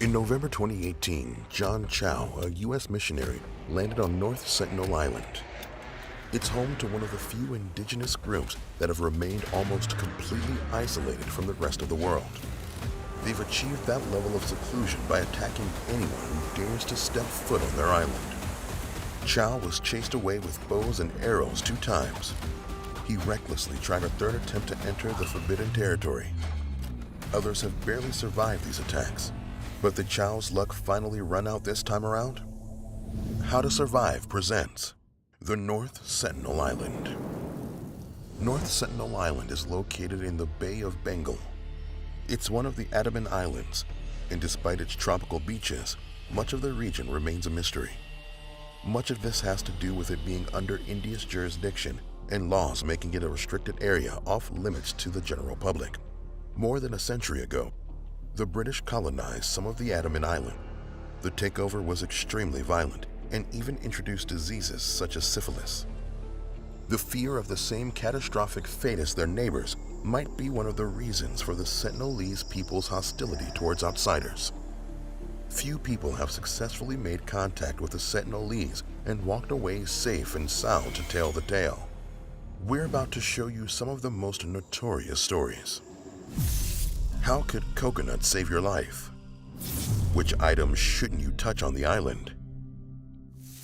In November 2018, John Chow, a U.S. missionary, landed on North Sentinel Island. It's home to one of the few indigenous groups that have remained almost completely isolated from the rest of the world. They've achieved that level of seclusion by attacking anyone who dares to step foot on their island. Chow was chased away with bows and arrows 2 times. He recklessly tried a 3rd attempt to enter the forbidden territory. Others have barely survived these attacks. But did Chow's luck finally run out this time around? How to Survive presents the North Sentinel Island. North Sentinel Island is located in the Bay of Bengal. It's one of the Andaman Islands, and despite its tropical beaches, much of the region remains a mystery. Much of this has to do with it being under India's jurisdiction and laws making it a restricted area off limits to the general public. More than a century ago, the British colonized some of the Andaman Island. The takeover was extremely violent and even introduced diseases such as syphilis. The fear of the same catastrophic fate as their neighbors might be one of the reasons for the Sentinelese people's hostility towards outsiders. Few people have successfully made contact with the Sentinelese and walked away safe and sound to tell the tale. We're about to show you some of the most notorious stories. How could coconut save your life? Which items shouldn't you touch on the island?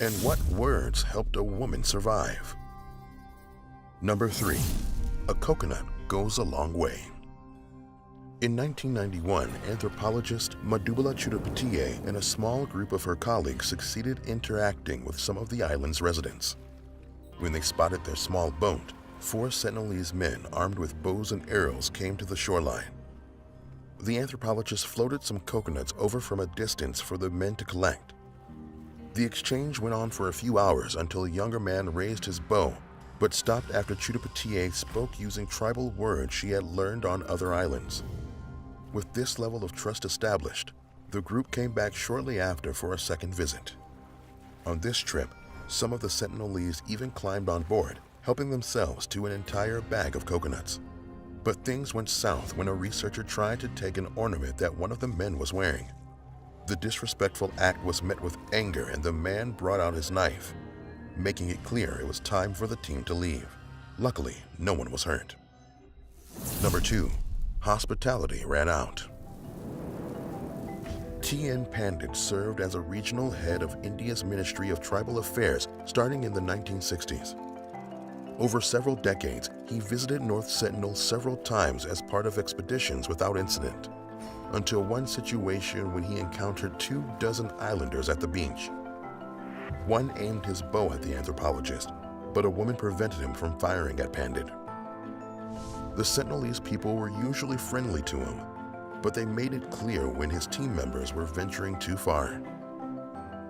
And what words helped a woman survive? Number 3. A coconut goes a long way. In 1991, anthropologist Madhubala Chudapatiye and a small group of her colleagues succeeded interacting with some of the island's residents. When they spotted their small boat, 4 Sentinelese men armed with bows and arrows came to the shoreline. The anthropologist floated some coconuts over from a distance for the men to collect. The exchange went on for a few hours until a younger man raised his bow, but stopped after Chudapatiye spoke using tribal words she had learned on other islands. With this level of trust established, the group came back shortly after for a second visit. On this trip, some of the Sentinelese even climbed on board, helping themselves to an entire bag of coconuts. But things went south when a researcher tried to take an ornament that one of the men was wearing. The disrespectful act was met with anger and the man brought out his knife, making it clear it was time for the team to leave. Luckily, no one was hurt. Number 2. Hospitality ran out. T.N. Pandit served as a regional head of India's Ministry of Tribal Affairs starting in the 1960s. Over several decades, he visited North Sentinel several times as part of expeditions without incident, until one situation when he encountered 24 islanders at the beach. One aimed his bow at the anthropologist, but a woman prevented him from firing at Pandit. The Sentinelese people were usually friendly to him, but they made it clear when his team members were venturing too far.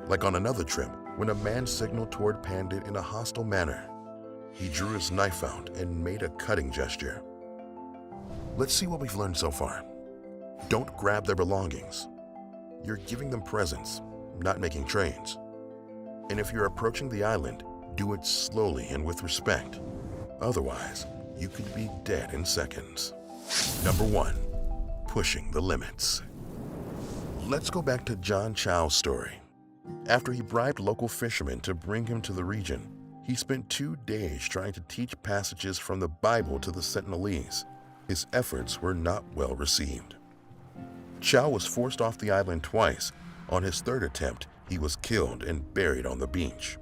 Like on another trip, when a man signaled toward Pandit in a hostile manner, he drew his knife out and made a cutting gesture. Let's see what we've learned so far. Don't grab their belongings. You're giving them presents, not making trades. And if you're approaching the island, do it slowly and with respect. Otherwise, you could be dead in seconds. Number 1. Pushing the limits. Let's go back to John Chow's story. After he bribed local fishermen to bring him to the region, he spent 2 days trying to teach passages from the Bible to the Sentinelese. His efforts were not well received. Chow was forced off the island twice. On his 3rd attempt, he was killed and buried on the beach.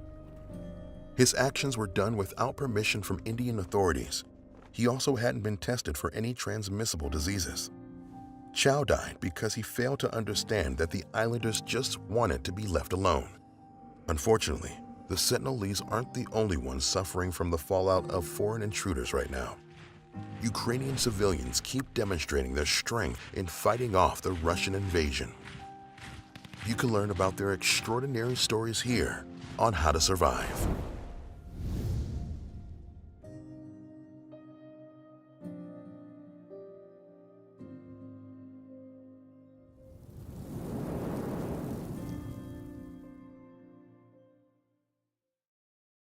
His actions were done without permission from Indian authorities. He also hadn't been tested for any transmissible diseases. Chow died because he failed to understand that the islanders just wanted to be left alone. Unfortunately, the Sentinelese aren't the only ones suffering from the fallout of foreign intruders right now. Ukrainian civilians keep demonstrating their strength in fighting off the Russian invasion. You can learn about their extraordinary stories here on How to Survive.